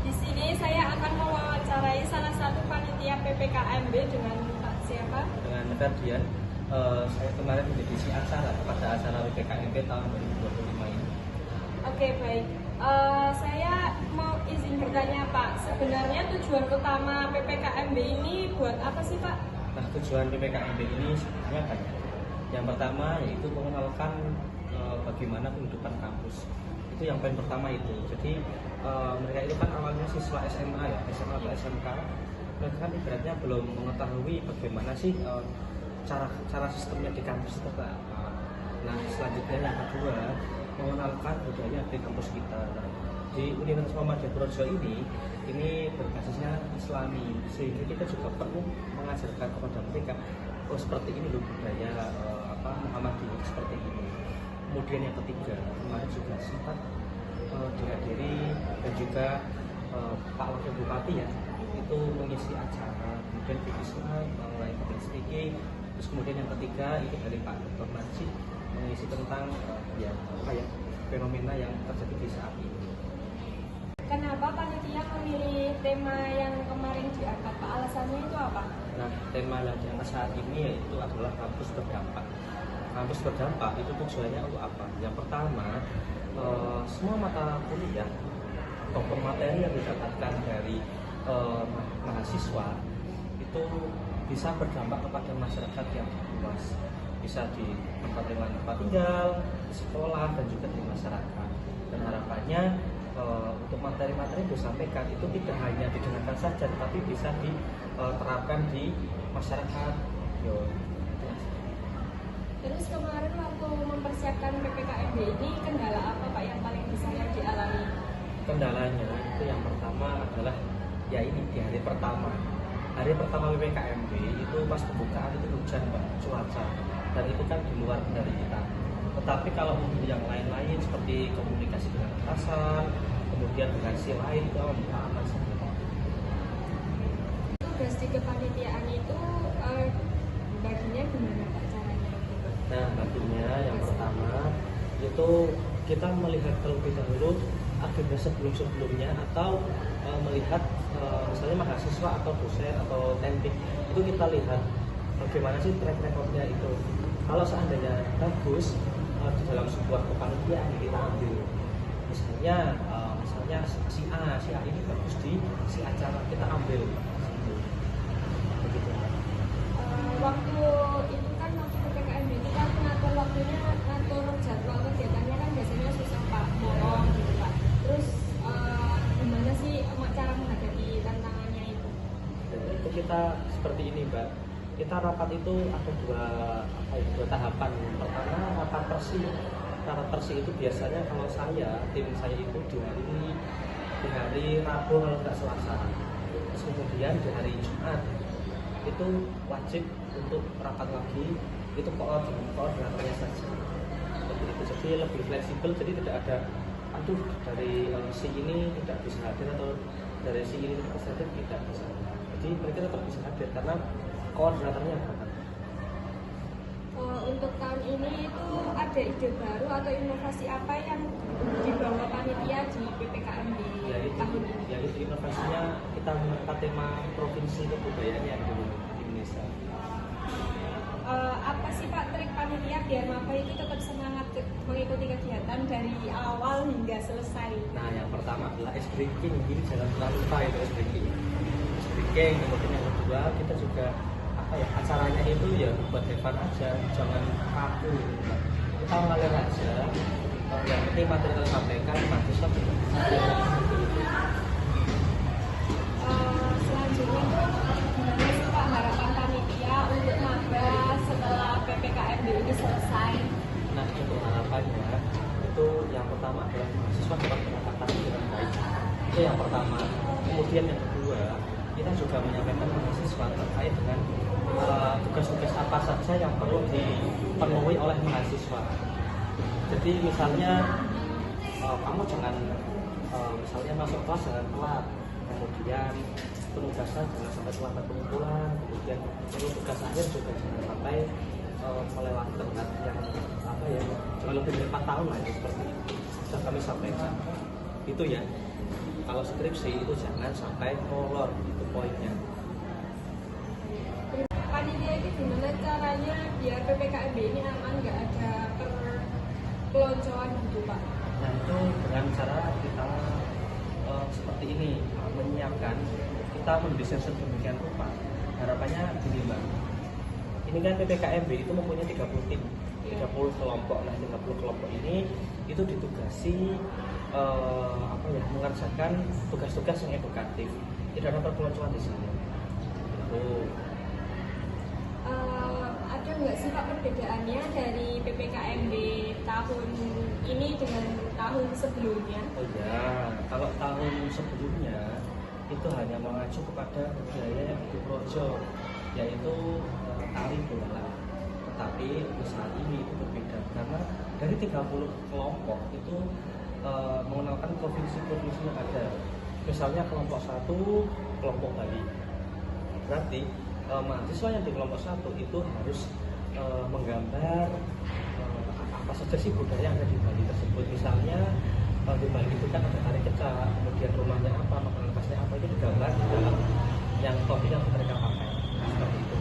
Di sini saya akan mewawancarai salah satu panitia PPKMB dengan Pak siapa? Dengan Ferdian. Saya kemarin menjadi acara pada acara PPKMB tahun 2025 ini. Oke, baik. Saya mau izin bertanya Pak, sebenarnya tujuan utama PPKMB ini buat apa sih Pak? Nah, tujuan PPKMB ini sebenarnya banyak. Yang pertama yaitu mengenalkan bagaimana kehidupan kampus. Itu yang paling pertama itu. Jadi mereka itu kan awalnya siswa SMA ya, SMA atau SMK. Mereka kan ibaratnya belum mengetahui bagaimana sih cara sistemnya di kampus itu apa. Nah, selanjutnya yang kedua mengenalkan budaya di kampus kita. Nah, di Universitas Muhammadiyah Purworejo ini berbasisnya Islami, sehingga kita juga perlu mengajarkan kepada mereka seperti ini loh budaya Muhammadiyah seperti ini. Kemudian yang ketiga, kemarin juga sempat dihadiri dan juga Pak Wakil Bupati ya itu mengisi acara, kemudian Islam mengenai public speaking, terus kemudian yang ketiga itu dari Pak Dr. Najib mengisi tentang fenomena yang terjadi di saat ini. Kenapa panitia memilih tema yang kemarin diangkat Pak? Alasannya itu apa? Nah, tema yang diangkat saat ini yaitu adalah kampus berdampak. Kampus berdampak itu tujuannya untuk apa? Yang pertama, semua mata kuliah atau materi yang didapatkan dari mahasiswa itu bisa berdampak kepada masyarakat yang luas, bisa di tempat tinggal, di sekolah dan juga di masyarakat. Dan harapannya untuk materi-materi yang disampaikan itu tidak hanya didengarkan saja, tetapi bisa diterapkan di masyarakat. Terus kemarin waktu mempersiapkan PPKMB ini kendala apa Pak yang paling besar yang dialami? Kendalanya itu yang pertama adalah ya ini di hari pertama. Hari pertama PPKMB itu pas pembukaan itu hujan Pak, cuaca, dan itu kan di luar dari kita. Tetapi kalau untuk yang lain-lain seperti komunikasi dengan atasan, kemudian dengan si lain itu aman saja. Tugas di kepanitiaan itu baginya gimana Pak caranya? Nah, baginya yang pertama itu kita melihat terlebih dahulu agenda sebelum-sebelumnya atau melihat misalnya mahasiswa atau dosen atau teknik itu kita lihat bagaimana sih track recordnya itu. Kalau seandainya bagus di dalam sebuah kepanitiaan kita ambil misalnya si A ini bagus di si acara kita ambil begitu. Waktu itu kan waktu PPKMB itu kan ngatur waktunya, ngatur jadwal kegiatannya kan biasanya susah Pak, bolong gitu Pak. Terus gimana sih cara menghadapi tantangannya itu? Dan itu kita seperti ini Mbak. Kita rapat itu ada dua tahapan. Pertama rapat tersi. Rapat tersi itu biasanya kalau tim saya itu di hari Rabu kalau nggak Selasa. Terus kemudian di hari Jumat itu wajib untuk rapat lagi, itu koordinatornya saja. Seperti itu. Jadi lebih fleksibel, jadi tidak ada dari si ini tidak bisa hadir atau dari si ini tidak bisa hadir, tidak bisa. Jadi mereka tetap bisa hadir karena koordinatornya berangkat. Untuk tahun ini itu ada ide baru atau inovasi apa yang dibawa panitia di PPKMB tahun ini? Ya itu inovasinya kita mengangkat tema provinsi kebudayaan yang di Indonesia. Apa sih Pak trik panitia biar maba itu tetap semangat mengikuti kegiatan dari awal hingga selesai? Nah, yang pertama adalah ice breaking. Ini jangan pernah lupa itu ice breaking. Kemudian yang kedua kita juga acaranya itu ya buat have fun aja, jangan kaku. Kita ngalir aja. Yang penting materi yang disampaikan mahasiswa juga bisa. Selanjutnya gimana sih Pak harapan panitia untuk maba setelah PPKMB ini selesai? Nah, untuk harapannya itu yang pertama adalah mahasiswa dapat pendapatan dengan baik. Itu yang pertama. Kemudian yang kedua, kita juga menyampaikan mahasiswa terkait dengan tugas-tugas apa saja yang perlu dipenuhi oleh mahasiswa. Jadi misalnya kamu jangan misalnya masuk kelas jangan telat, kemudian penugasan jangan sampai terlambat pengumpulan, kemudian tugas akhir juga jangan sampai melewati tenggat yang jangan lebih dari 4 tahun lah, seperti itu sudah kami sampaikan. itu ya. Kalau skripsi itu jangan sampai molor, itu poinnya. Panitia ini gimana caranya biar PPKMB ini aman, nggak ada perpeloncoan gitu Pak? Nah itu dengan cara kita seperti ini, menyiapkan, kita mendesain sedemikian rupa. Harapannya gini Mbak, ini kan PPKMB itu mempunyai 30 tim, 30 kelompok. Nah 30 kelompok ini itu ditugasi mengerjakan tugas-tugas yang edukatif. Tidak ada perpeloncoan di sini. Itu. Ada nggak sih Pak perbedaannya dari PPKMB tahun ini dengan tahun sebelumnya? Oh ya, kalau tahun sebelumnya itu hanya mengacu kepada budaya yang di Projo, yaitu tari bola. Tetapi untuk saat ini itu berbeda karena dari 30 kelompok itu mengenalkan provinsi-provinsi yang ada. Misalnya kelompok 1, kelompok Bali. Berarti mahasiswa yang di kelompok 1 itu harus menggambar apa saja sih budaya yang ada di Bali tersebut. Misalnya di Bali itu kan ada tari kecak, kemudian rumahnya apa, makanan khasnya apa, itu digambar di dalam yang topik yang mereka pakai. Seperti itu.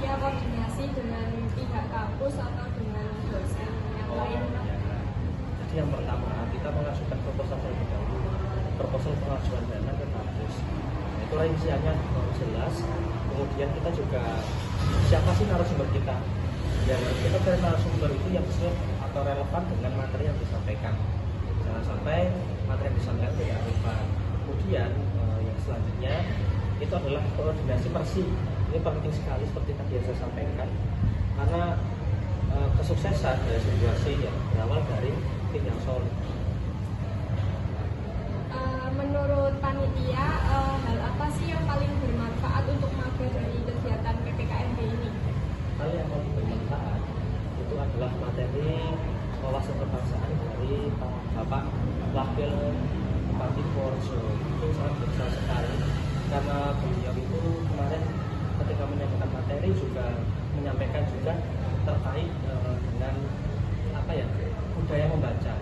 Ya koordinasi dengan pihak kampus atau dengan dosen yang lain. Jadi yang pertama kita mengajukan proposal terlebih dahulu, proposal pengajuan dana ke kampus. Itu rinciannya jelas. Kemudian kita juga siapa sih narasumber kita? Ya kita cari narasumber itu yang sesuai atau relevan dengan materi yang disampaikan. Jangan sampai materi yang disampaikan tidak relevan. Kemudian yang selanjutnya itu adalah koordinasi persi. Ini penting sekali seperti tadi yang saya sampaikan, karena kesuksesan dari situasi yang berawal dari tim yang solid. Menurut panitia, hal apa sih yang paling bermanfaat untuk magang dari kegiatan PPKMB ini? Hal yang paling bermanfaat itu adalah materi wawasan kebangsaan dari Bapak Wakil Bupati Purworejo. Itu sangat besar sekali karena beliau itu kemarin ketika menyampaikan materi juga menyampaikan juga terkait dengan budaya membaca.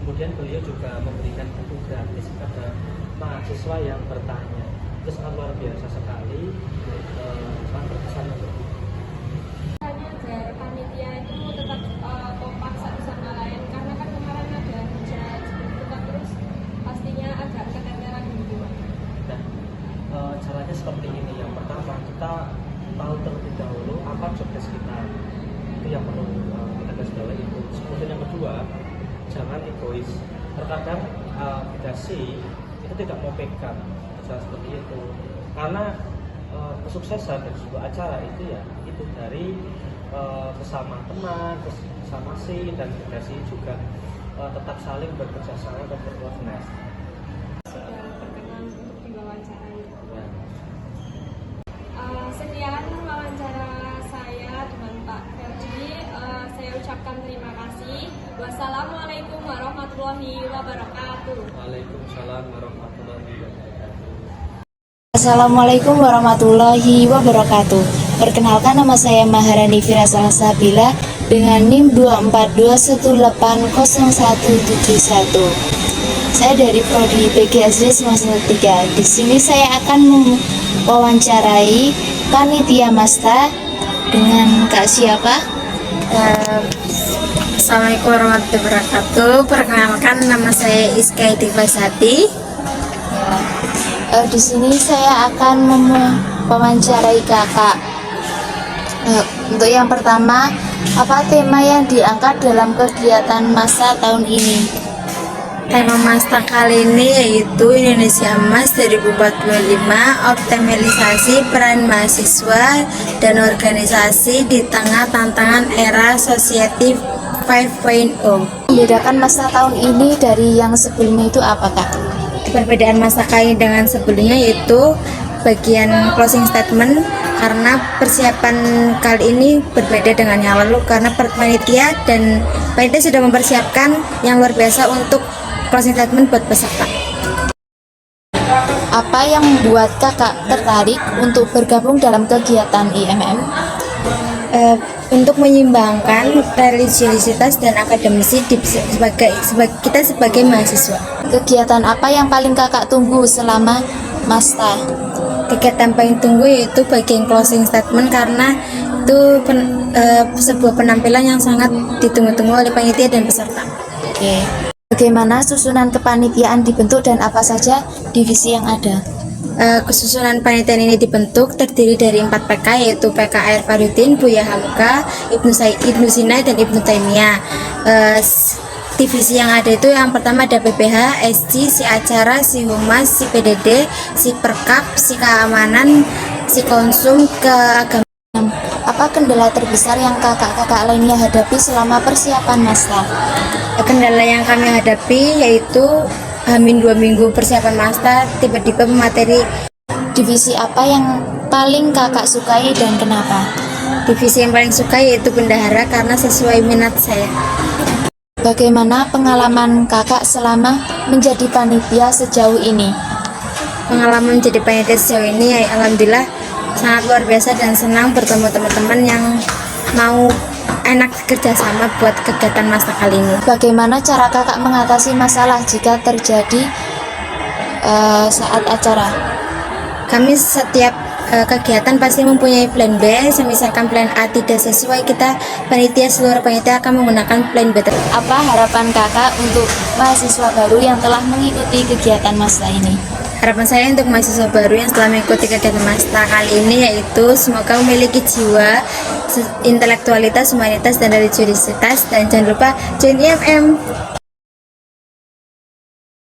Kemudian beliau juga memberikan buku gratis kepada mahasiswa yang bertanya. Itu sangat luar biasa sekali, sangat berkesan untuk kita. Agar panitia itu tetap kompak satu sama lain, karena kan kemarin ada hujan seperti terus pastinya agak keteteran gitu. Nah, caranya seperti ini. Yang pertama kita tahu terlebih dahulu apa job desk kita. Itu yang perlu kita garis bawahi itu. Kemudian yang kedua, jangan egois. Terkadang dasi itu tidak mau pegang seperti itu, karena kesuksesan dari sebuah acara itu ya itu dari bersama teman, bersama dan dasi juga tetap saling bekerja sama dan berkoordinasi. Sudah berkenan untuk diwawancarai. Ya. Sekian wawancara saya dengan Pak Ferdi. Saya ucapkan terima kasih. Wassalamualaikum warahmatullahi wabarakatuh. Waalaikumsalam warahmatullahi wabarakatuh. Assalamualaikum warahmatullahi wabarakatuh. Perkenalkan, nama saya Maharani Fira Salsabila dengan NIM 242180171. Saya dari Prodi PGSD semester 3. Di sini saya akan mewawancarai panitia Masta dengan Kak siapa? Assalamualaikum warahmatullahi wabarakatuh. Perkenalkan, nama saya Iska Divasati. Di sini saya akan mewawancarai kakak. Untuk yang pertama, apa tema yang diangkat dalam kegiatan masa tahun ini? Tema Masta kali ini yaitu Indonesia Emas 2045, optimalisasi peran mahasiswa dan organisasi di tengah tantangan era Society 5.0. Membedakan masa tahun ini dari yang sebelumnya itu apa, Kak? Perbedaan masa kali dengan sebelumnya yaitu bagian closing statement, karena persiapan kali ini berbeda dengan yang lalu karena panitia sudah mempersiapkan yang luar biasa untuk closing statement buat peserta. Apa yang membuat kakak tertarik untuk bergabung dalam kegiatan IMM? untuk menyimbangkan religiusitas dan akademisi kita sebagai mahasiswa. Kegiatan apa yang paling kakak tunggu selama Masta? Kegiatan paling tunggu yaitu bagian closing statement karena itu sebuah penampilan yang sangat ditunggu-tunggu oleh panitia dan peserta. Oke. Bagaimana susunan kepanitiaan dibentuk dan apa saja divisi yang ada? Kesusunan panitia ini dibentuk terdiri dari 4 PK yaitu PK Air Farudin, Buya Hamka, Ibnu Sina dan Ibnu Taimiyah. Divisi yang ada itu yang pertama ada PPH, SC, si acara, si humas, si PDD, si perkap, si keamanan, si konsum, keagamaan. Apa kendala terbesar yang kakak-kakak lainnya hadapi selama persiapan Masta? Kendala yang kami hadapi yaitu Hamin 2 minggu persiapan Masta tiba-tiba materi. Divisi apa yang paling kakak sukai dan kenapa? Divisi yang paling suka yaitu bendahara karena sesuai minat saya. Bagaimana pengalaman kakak selama menjadi panitia sejauh ini? Pengalaman menjadi panitia sejauh ini ya, alhamdulillah sangat luar biasa dan senang bertemu teman-teman yang mau enak kerjasama buat kegiatan Masta kali ini. Bagaimana cara kakak mengatasi masalah jika terjadi saat acara? Kami setiap kegiatan pasti mempunyai plan B. Misalkan plan A tidak sesuai, kita seluruh panitia akan menggunakan plan B. Apa harapan kakak untuk mahasiswa baru yang telah mengikuti kegiatan Masta ini? Harapan saya untuk mahasiswa baru yang setelah mengikuti kegiatan Masta kali ini yaitu semoga memiliki jiwa, intelektualitas, humanitas, dan religiusitas, dan jangan lupa join IMM.